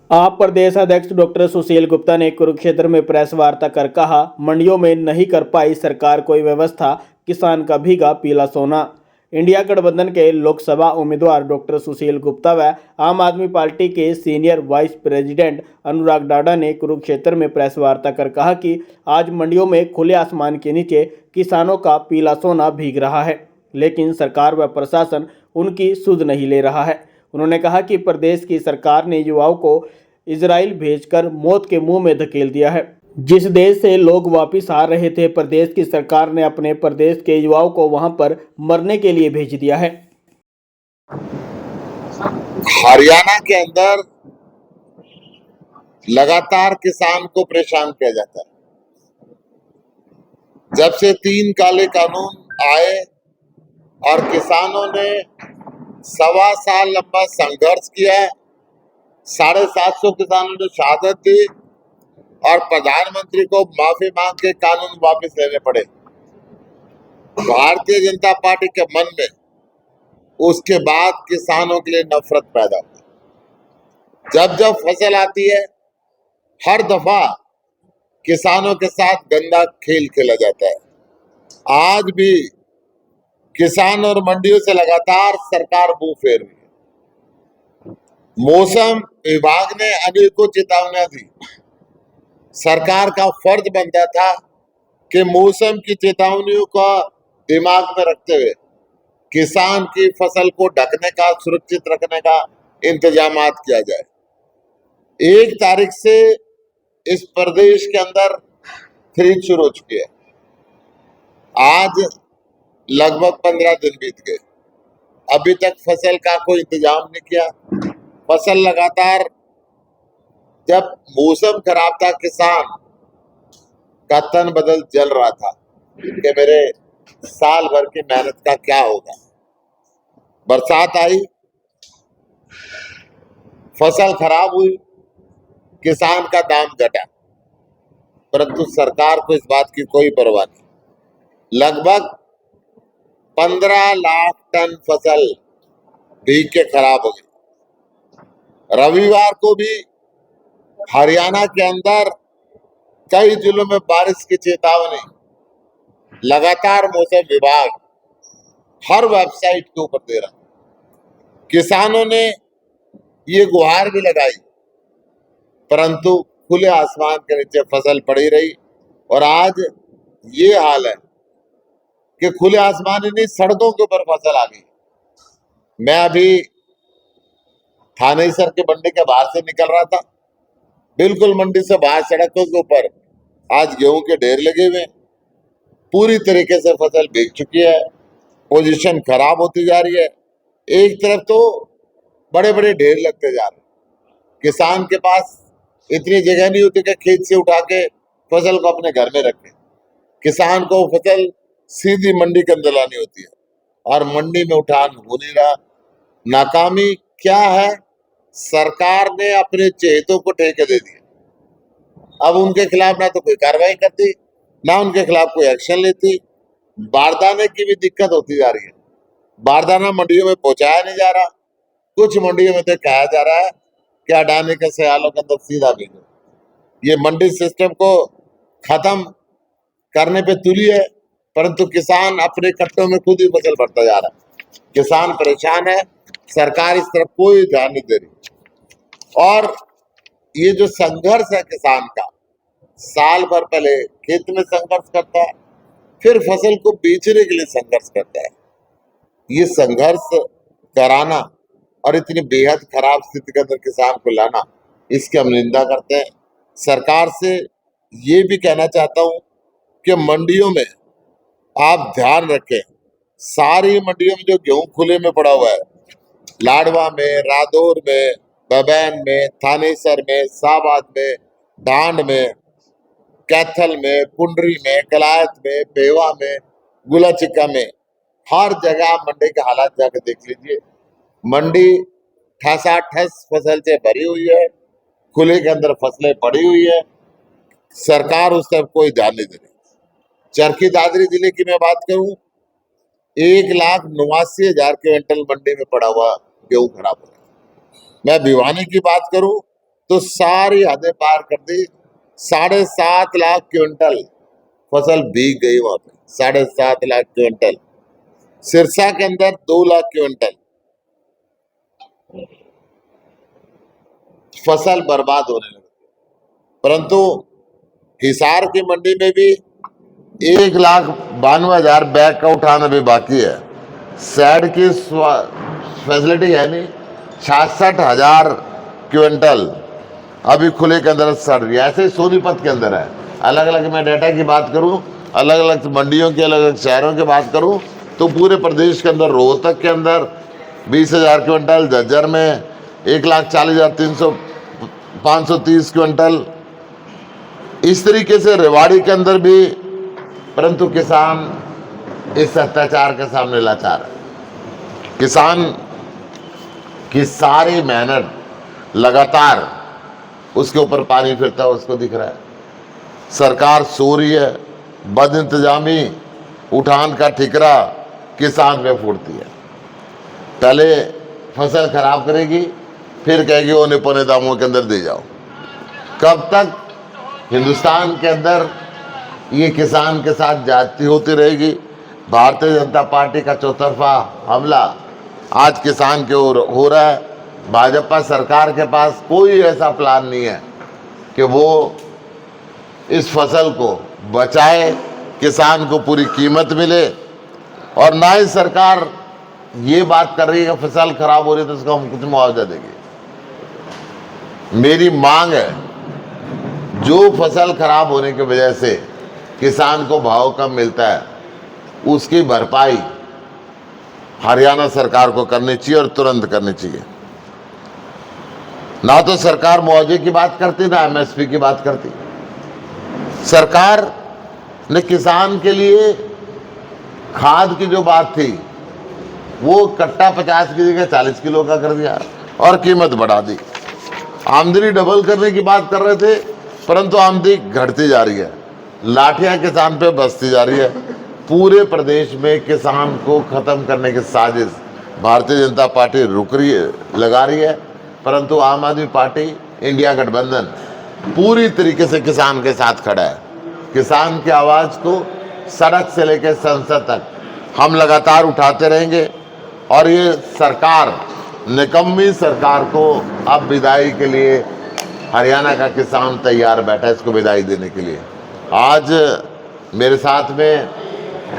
आप प्रदेश अध्यक्ष डॉक्टर सुशील गुप्ता ने कुरुक्षेत्र में प्रेस वार्ता कर कहा, मंडियों में नहीं कर पाई सरकार कोई व्यवस्था, किसान का भीगा पीला सोना। इंडिया गठबंधन के लोकसभा उम्मीदवार डॉक्टर सुशील गुप्ता व आम आदमी पार्टी के सीनियर वाइस प्रेसिडेंट अनुराग डाडा ने कुरुक्षेत्र में प्रेस वार्ता कर कहा कि आज मंडियों में खुले आसमान के नीचे किसानों का पीला सोना भीग रहा है, लेकिन सरकार व प्रशासन उनकी सुध नहीं ले रहा है। उन्होंने कहा कि प्रदेश की सरकार ने युवाओं को इजराइल भेजकर मौत के मुंह में धकेल दिया है। जिस देश से लोग वापस आ रहे थे, प्रदेश की सरकार ने अपने प्रदेश के युवाओं को वहां पर मरने के लिए भेज दिया है। हरियाणा के अंदर लगातार किसान को परेशान किया जाता है। जब से 3 काले कानून आए और किसानों ने 1.25 साल लंबा संघर्ष किया, 750 किसानों ने शहादत दी और प्रधानमंत्री को माफी मांग के कानून वापस लेने पड़े। भारतीय जनता पार्टी के मन में उसके बाद किसानों के लिए नफरत पैदा हुई। जब जब फसल आती है, हर दफा किसानों के साथ गंदा खेल खेला जाता है। आज भी किसान और मंडियों से लगातार सरकार मुंह फेर रही है। मौसम विभाग ने अनेकों चेतावनियां दी। सरकार का फर्ज बनता था कि मौसम की चेतावनियों को दिमाग में रखते हुए किसान की फसल को ढकने का, सुरक्षित रखने का इंतजाम किया जाए। 1 तारीख से इस प्रदेश के अंदर खरीद शुरू हो चुकी है। आज लगभग 15 दिन बीत गए, अभी तक फसल का कोई इंतजाम नहीं किया। फसल लगातार, जब मौसम खराब था, किसान का तन बदल जल रहा था कि मेरे साल भर की मेहनत का क्या होगा। बरसात आई, फसल खराब हुई, किसान का दाम घटा, परंतु सरकार को इस बात की कोई परवाह नहीं। लगभग 15 लाख टन फसल भीग के खराब हो गई। रविवार को भी हरियाणा के अंदर कई जिलों में बारिश की चेतावनी लगातार मौसम विभाग हर वेबसाइट के ऊपर दे रहा। किसानों ने ये गुहार भी लगाई, परंतु खुले आसमान के नीचे फसल पड़ी रही और आज ये हाल है कि खुले आसमान ही नहीं, सड़कों के ऊपर फसल आ गई। मैं अभी थानेसर के मंडी के बाहर से निकल रहा था, बिल्कुल मंडी से बाहर सड़कों के ऊपर आज गेहूं के ढेर लगे हुए। पूरी तरीके से फसल भीग चुकी है, पोजीशन खराब होती जा रही है। एक तरफ तो बड़े बड़े ढेर लगते जा रहे, किसान के पास इतनी जगह नहीं होती कि खेत से उठा के फसल को अपने घर में रखे। किसान को फसल सीधी मंडी के अंदर लानी होती है और मंडी में उठान हो नहीं रहा। नाकामी क्या है? सरकार ने अपने चहेतों को ठेके दे दिए। अब उनके खिलाफ ना तो कोई कार्रवाई करती, ना उनके खिलाफ कोई एक्शन लेती। बारदाने की भी दिक्कत होती जा रही है। बारदाना मंडियों में पहुंचाया नहीं जा रहा। कुछ मंडियों में तो कहा जा रहा है कि अडानी के सयालों के अंदर सीधा भेजो। ये मंडी सिस्टम को खत्म करने पे तुली है, परंतु किसान अपने कट्टों में खुद ही फसल भरता जा रहा है। किसान परेशान है, सरकार इस तरफ कोई ध्यान नहीं दे रही। और ये जो संघर्ष है किसान का, साल भर पहले खेत में संघर्ष करता है, फिर फसल को बेचने के लिए संघर्ष करता है। ये संघर्ष कराना और इतनी बेहद खराब स्थिति के अंदर किसान को लाना, इसकी हम निंदा करते हैं। सरकार से ये भी कहना चाहता हूं कि मंडियों में आप ध्यान रखें। सारी मंडियों में जो गेहूं खुले में पड़ा हुआ है, लाडवा में, रादौर में, बबैन में, थानेसर में, साबाद में, डांड में, कैथल में, पुंडरी में, कलायत में, पेवा में, गुलाचिक्का में, हर जगह मंडी के हालात जाकर देख लीजिए। मंडी ठसाठस फसल से भरी हुई है, खुले के अंदर फसलें पड़ी हुई है। सरकार उस तरफ कोई ध्यान नहीं दे रही। चरखी दादरी जिले की मैं बात करूं, 1,89,000 क्विंटल मंडी में पड़ा हुआ गेहूं खराब हो रहा है। मैं भिवानी की बात करूं तो सारी हदें पार कर दी। 7.5 लाख क्विंटल फसल भीग गई वहां पे, 7.5 लाख क्विंटल। सिरसा के अंदर 2 लाख क्विंटल फसल बर्बाद होने लगी। परंतु हिसार की मंडी में भी 1,92,000 बैग का उठाना भी बाकी है। सैड की फैसिलिटी है नहीं, 66,000 क्विंटल अभी खुले के अंदर सड़ रही है। ऐसे ही सोनीपत के अंदर है। अलग अलग मैं डाटा की बात करूं, अलग अलग मंडियों की, अलग अलग शहरों की बात करूं, तो पूरे प्रदेश के अंदर रोहतक के अंदर 20,000 क्विंटल, झज्जर में 1,40,530 क्विंटल, इस तरीके से रेवाड़ी के अंदर भी। परंतु किसान इस अत्याचार के सामने लाचार है। किसान की सारी मेहनत लगातार उसके ऊपर पानी फिरता है, उसको दिख रहा है। सरकार सो रही है, बद इंतजामी, उठान का ठिकरा किसान में फूटती है। पहले फसल खराब करेगी, फिर कहेगी औने पौने दामों के अंदर दे जाओ। कब तक हिंदुस्तान के अंदर ये किसान के साथ जाति होती रहेगी? भारतीय जनता पार्टी का चौतरफा हमला आज किसान के हो रहा है। भाजपा सरकार के पास कोई ऐसा प्लान नहीं है कि वो इस फसल को बचाए, किसान को पूरी कीमत मिले, और ना ही सरकार ये बात कर रही है कि फसल खराब हो रही है तो उसको हम कुछ मुआवजा देंगे। मेरी मांग है, जो फसल खराब होने की वजह से किसान को भाव कम मिलता है, उसकी भरपाई हरियाणा सरकार को करनी चाहिए और तुरंत करनी चाहिए। ना तो सरकार मुआवजे की बात करती, ना एमएसपी की बात करती। सरकार ने किसान के लिए खाद की जो बात थी, वो कट्टा 50 की जगह 40 किलो का कर दिया और कीमत बढ़ा दी। आमदनी डबल करने की बात कर रहे थे, परंतु आमदनी घटती जा रही है। लाठियां किसान पे बसती जा रही है। पूरे प्रदेश में किसान को खत्म करने की साजिश भारतीय जनता पार्टी लगा रही है। परंतु आम आदमी पार्टी, इंडिया गठबंधन पूरी तरीके से किसान के साथ खड़ा है। किसान की आवाज को सड़क से लेकर संसद तक हम लगातार उठाते रहेंगे, और ये सरकार, निकम्मी सरकार को अब विदाई के लिए हरियाणा का किसान तैयार बैठा है, इसको विदाई देने के लिए। आज मेरे साथ में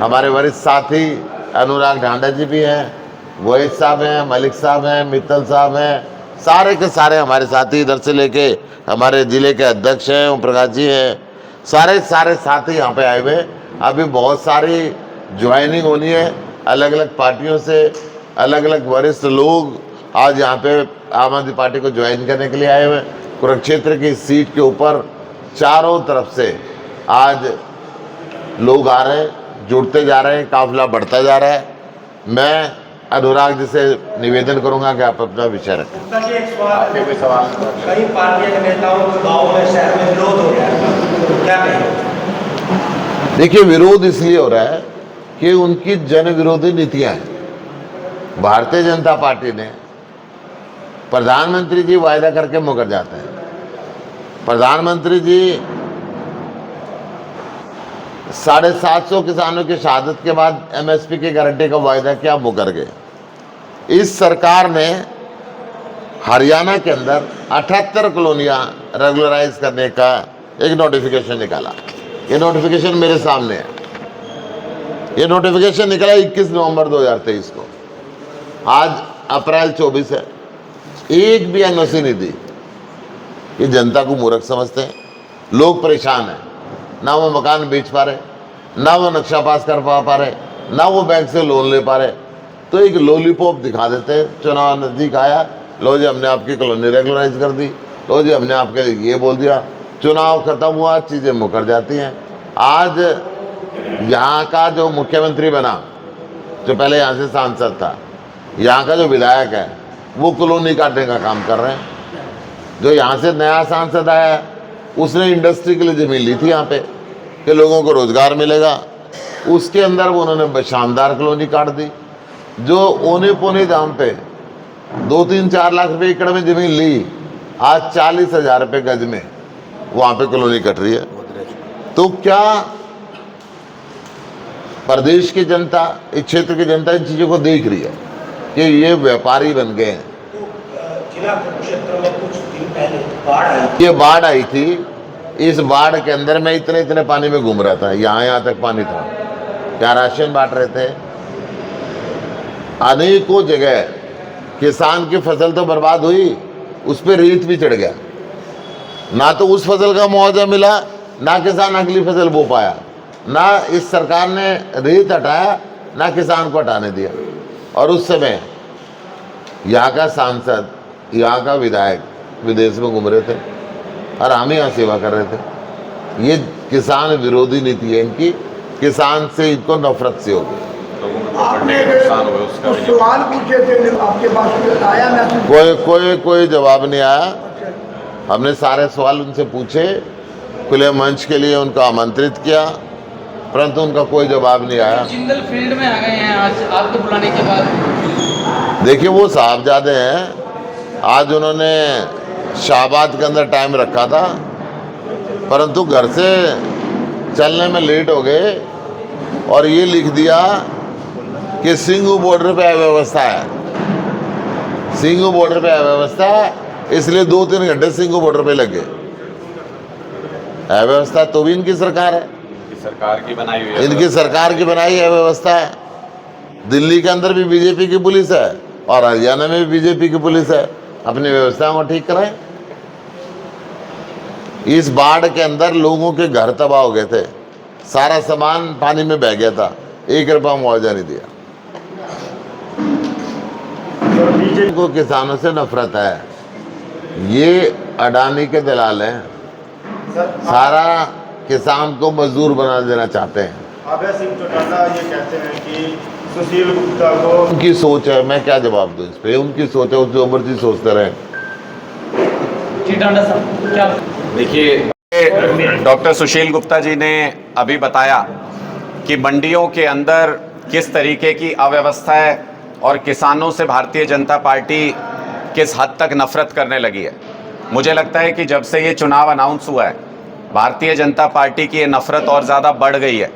हमारे वरिष्ठ साथी अनुराग ढांडा जी भी हैं, वहीद साहब हैं, मलिक साहब हैं, मित्तल साहब हैं, सारे के सारे हमारे साथी, इधर से लेके हमारे जिले के अध्यक्ष हैं, ओम प्रकाश जी हैं, सारे साथी यहाँ पे आए हुए। अभी बहुत सारी ज्वाइनिंग होनी है अलग अलग पार्टियों से। अलग अलग वरिष्ठ लोग आज यहाँ पे आम आदमी पार्टी को ज्वाइन करने के लिए आए हुए। कुरुक्षेत्र की सीट के ऊपर चारों तरफ से आज लोग आ रहे हैं, जुड़ते जा रहे हैं, काफिला बढ़ता जा रहा है। मैं अनुराग जी से निवेदन करूंगा कि आप अपना विषय रखें। आपके कोई सवाल? कई पार्टियों के नेताओं को गाँव में, शहर में विरोध हो गया है, तो क्या कहें? देखिए, विरोध इसलिए हो रहा है कि उनकी जन विरोधी नीतियां हैं। भारतीय जनता पार्टी ने, प्रधानमंत्री जी वायदा करके मुकर जाते हैं। प्रधानमंत्री जी 750 किसानों की शहादत के बाद एमएसपी की गारंटी का वायदा किया, मुकर गए। इस सरकार ने हरियाणा के अंदर 78 कॉलोनियां रेगुलराइज करने का एक नोटिफिकेशन निकाला। ये नोटिफिकेशन मेरे सामने है। ये नोटिफिकेशन निकला 21 नवंबर 2023 को। आज अप्रैल 24 है, एक भी एनओसी नहीं दी। ये जनता को मूर्ख समझते हैं। लोग परेशान हैं, ना वो मकान बेच पा रहे, ना वो नक्शा पास कर पा रहे, ना वो बैंक से लोन ले पा रहे। तो एक लॉलीपॉप दिखा देते हैं। चुनाव नजदीक आया, लो जी हमने आपकी कॉलोनी रेगुलराइज कर दी, लो जी हमने आपके ये बोल दिया। चुनाव खत्म हुआ, चीज़ें मुकर जाती हैं। आज यहाँ का जो मुख्यमंत्री बना, जो पहले यहाँ से सांसद था, यहाँ का जो विधायक है, वो कॉलोनी काटने का काम कर रहे हैं। जो यहाँ से नया सांसद आया, उसने इंडस्ट्री के लिए ज़मीन ली थी यहाँ पे कि लोगों को रोज़गार मिलेगा। उसके अंदर वो उन्होंने शानदार कॉलोनी काट दी। जो औने पौने दाम पे 2-3-4 लाख रुपए एकड़ में ज़मीन ली, आज 40,000 रुपये गज में वहां पे कॉलोनी कट रही है। तो क्या प्रदेश की जनता, इस क्षेत्र की जनता इन चीजों को देख रही है कि ये व्यापारी बन गए हैं? जिला कुरुक्षेत्र में कुछ दिन पहले बाढ़ आई, ये बाढ़ आई थी, इस बाढ़ के अंदर मैं इतने इतने पानी में घूम रहा था, यहाँ तक पानी था। क्या राशन बांट रहे थे? अनेकों जगह किसान की फसल तो बर्बाद हुई, उस पर रेत भी चढ़ गया। ना तो उस फसल का मुआवजा मिला, ना किसान अगली फसल बो पाया, ना इस सरकार ने रेत हटाया, ना किसान को हटाने दिया। और उस समय यहाँ का सांसद, यहाँ का विधायक विदेश में घूम रहे थे और हम यहाँ सेवा कर रहे थे। ये किसान विरोधी नीति है इनकी, किसान से इनको नफरत से होगी। आपने कुछ सवाल पूछे थे, आपके पास कुछ आया मैसेज? कोई जवाब नहीं आया। हमने सारे सवाल उनसे पूछे, खुले मंच के लिए उनको आमंत्रित किया, परंतु उनका कोई जवाब नहीं आया। जिंदल फील्ड में आ गए हैं आज आपको बुलाने के बाद। देखिए, वो साहबजादे हैं। आज उन्होंने शाहबाद के अंदर टाइम रखा था, परंतु घर से चलने में लेट हो गए और ये लिख दिया कि सिंघू बॉर्डर पे अव्यवस्था है। सिंघू बॉर्डर पे अव्यवस्था है, इसलिए 2-3 घंटे सिंघू बॉर्डर पे लग गए। अव्यवस्था तो भी इनकी सरकार है, सरकार की बनाई हुई है। इनकी सरकार की बनाई अव्यवस्था है। दिल्ली के अंदर भी बीजेपी की पुलिस है और हरियाणा में भी बीजेपी की पुलिस है। अपनी व्यवस्थाओं को ठीक कराएं। इस बाढ़ के अंदर लोगों के घर तबाह हो गए थे, सारा सामान पानी में बह गया था, 1 रुपया मुआवजा नहीं दिया। को किसानों से नफरत है। ये अडानी के दलाल हैं, सारा किसान को मजदूर बना देना चाहते हैं। अभय सिंह चौटाला ये कहते हैं कि सुशील गुप्ता को, उनकी सोच है, मैं क्या जवाब दूं इस पे? उनकी सोच है, वो जो मर्जी सोचते रहे। जी टांडा साहब क्या? देखिए, डॉक्टर सुशील गुप्ता जी ने अभी बताया कि मंडियों के अंदर किस तरीके की अव्यवस्था है और किसानों से भारतीय जनता पार्टी किस हद तक नफरत करने लगी है। मुझे लगता है कि जब से ये चुनाव अनाउंस हुआ है, भारतीय जनता पार्टी की ये नफरत और ज़्यादा बढ़ गई है,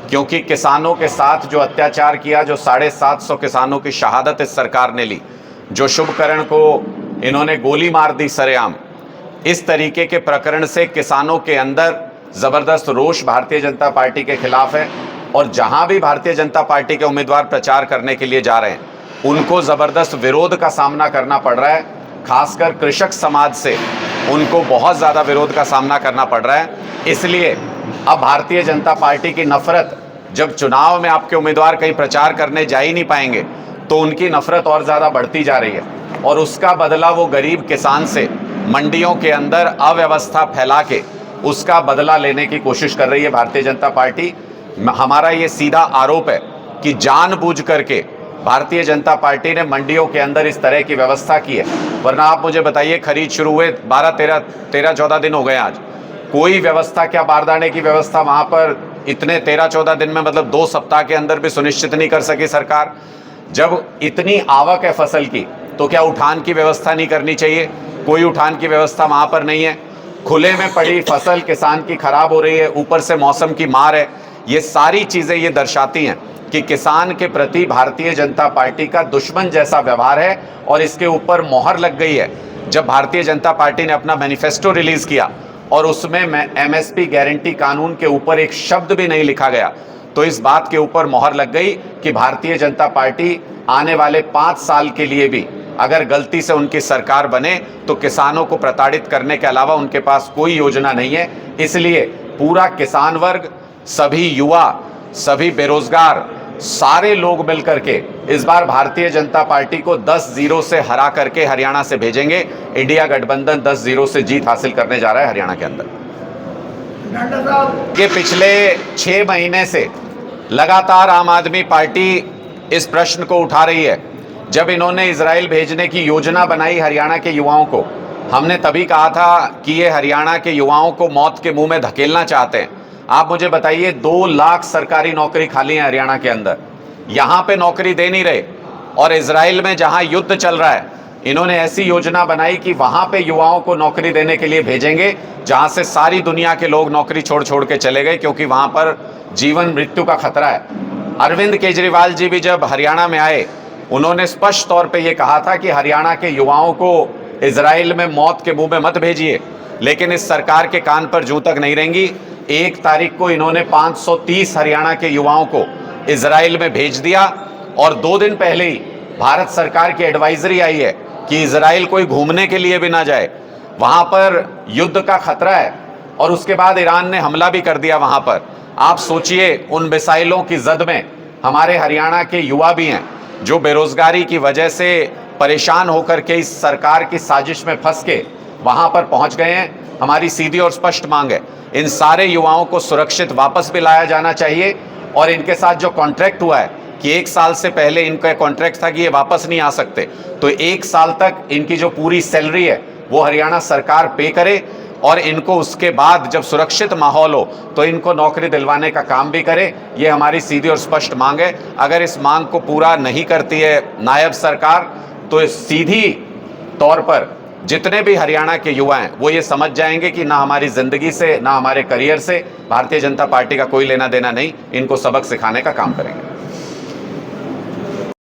क्योंकि किसानों के साथ जो अत्याचार किया, जो 750 किसानों की शहादत इस सरकार ने ली, जो शुभकरण को इन्होंने गोली मार दी सरेआम, इस तरीके के प्रकरण से किसानों के अंदर ज़बरदस्त रोष भारतीय जनता पार्टी के खिलाफ है। और जहां भी भारतीय जनता पार्टी के उम्मीदवार प्रचार करने के लिए जा रहे हैं, उनको ज़बरदस्त विरोध का सामना करना पड़ रहा है। खासकर कृषक समाज से उनको बहुत ज़्यादा विरोध का सामना करना पड़ रहा है। इसलिए अब भारतीय जनता पार्टी की नफरत, जब चुनाव में आपके उम्मीदवार कहीं प्रचार करने जा ही नहीं पाएंगे, तो उनकी नफरत और ज़्यादा बढ़ती जा रही है। और उसका बदला वो गरीब किसान से मंडियों के अंदर अव्यवस्था फैला के उसका बदला लेने की कोशिश कर रही है भारतीय जनता पार्टी। हमारा ये सीधा आरोप है कि जानबूझ करके भारतीय जनता पार्टी ने मंडियों के अंदर इस तरह की व्यवस्था की है। वरना आप मुझे बताइए, खरीद शुरू हुए 13-14 दिन हो गए आज, कोई व्यवस्था, क्या बारदाने की व्यवस्था वहाँ पर इतने 13-14 दिन में, मतलब 2 सप्ताह के अंदर भी सुनिश्चित नहीं कर सकी सरकार? जब इतनी आवक है फसल की, तो क्या उठान की व्यवस्था नहीं करनी चाहिए? कोई उठान की व्यवस्था वहाँ पर नहीं है। खुले में पड़ी फसल किसान की खराब हो रही है, ऊपर से मौसम की मार है। ये सारी चीज़ें ये दर्शाती हैं कि किसान के प्रति भारतीय जनता पार्टी का दुश्मन जैसा व्यवहार है। और इसके ऊपर मोहर लग गई है जब भारतीय जनता पार्टी ने अपना मैनिफेस्टो रिलीज़ किया और उसमें एमएसपी गारंटी कानून के ऊपर एक शब्द भी नहीं लिखा गया, तो इस बात के ऊपर मोहर लग गई कि भारतीय जनता पार्टी आने वाले 5 साल के लिए भी अगर गलती से उनकी सरकार बने तो किसानों को प्रताड़ित करने के अलावा उनके पास कोई योजना नहीं है। इसलिए पूरा किसान वर्ग, सभी युवा, सभी बेरोजगार, सारे लोग मिलकर के इस बार भारतीय जनता पार्टी को 10-0 से हरा करके हरियाणा से भेजेंगे। इंडिया गठबंधन 10-0 से जीत हासिल करने जा रहा है हरियाणा के अंदर। ये पिछले 6 महीने से लगातार आम आदमी पार्टी इस प्रश्न को उठा रही है। जब इन्होंने इजराइल भेजने की योजना बनाई हरियाणा के युवाओं को, हमने तभी कहा था कि ये हरियाणा के युवाओं को मौत के मुंह में धकेलना चाहते हैं। आप मुझे बताइए, 2 लाख सरकारी नौकरी खाली है हरियाणा के अंदर, यहाँ पे नौकरी दे नहीं रहे। और इजराइल में जहाँ युद्ध चल रहा है, इन्होंने ऐसी योजना बनाई कि वहां पे युवाओं को नौकरी देने के लिए भेजेंगे जहां से सारी दुनिया के लोग नौकरी छोड़ छोड़ के चले गए, क्योंकि वहां पर जीवन मृत्यु का खतरा है। अरविंद केजरीवाल जी भी जब हरियाणा में आए, उन्होंने स्पष्ट तौर पे ये कहा था कि हरियाणा के युवाओं को इजराइल में मौत के मुंह में मत भेजिए, लेकिन इस सरकार के कान पर जूं तक नहीं रहेंगी। 1 तारीख को इन्होंने 530 हरियाणा के युवाओं को इजराइल में भेज दिया और 2 दिन पहले ही भारत सरकार की एडवाइजरी आई है कि इजराइल कोई घूमने के लिए भी ना जाए, वहां पर युद्ध का खतरा है। और उसके बाद ईरान ने हमला भी कर दिया वहां पर। आप सोचिए, उन मिसाइलों की जद में हमारे हरियाणा के युवा भी हैं जो बेरोजगारी की वजह से परेशान होकर के इस सरकार की साजिश में फंस के वहां पर पहुंच गए हैं। हमारी सीधी और स्पष्ट मांग है, इन सारे युवाओं को सुरक्षित वापस भी लाया जाना चाहिए और इनके साथ जो कॉन्ट्रैक्ट हुआ है कि 1 साल से पहले इनका कॉन्ट्रैक्ट था कि ये वापस नहीं आ सकते, तो 1 साल तक इनकी जो पूरी सैलरी है वो हरियाणा सरकार पे करे और इनको उसके बाद जब सुरक्षित माहौल हो तो इनको नौकरी दिलवाने का काम भी करे। ये हमारी सीधी और स्पष्ट मांग है। अगर इस मांग को पूरा नहीं करती है नायब सरकार, तो सीधी तौर पर जितने भी हरियाणा के युवा हैं वो ये समझ जाएंगे कि ना हमारी जिंदगी से ना हमारे करियर से भारतीय जनता पार्टी का कोई लेना देना नहीं, इनको सबक सिखाने का काम करेंगे।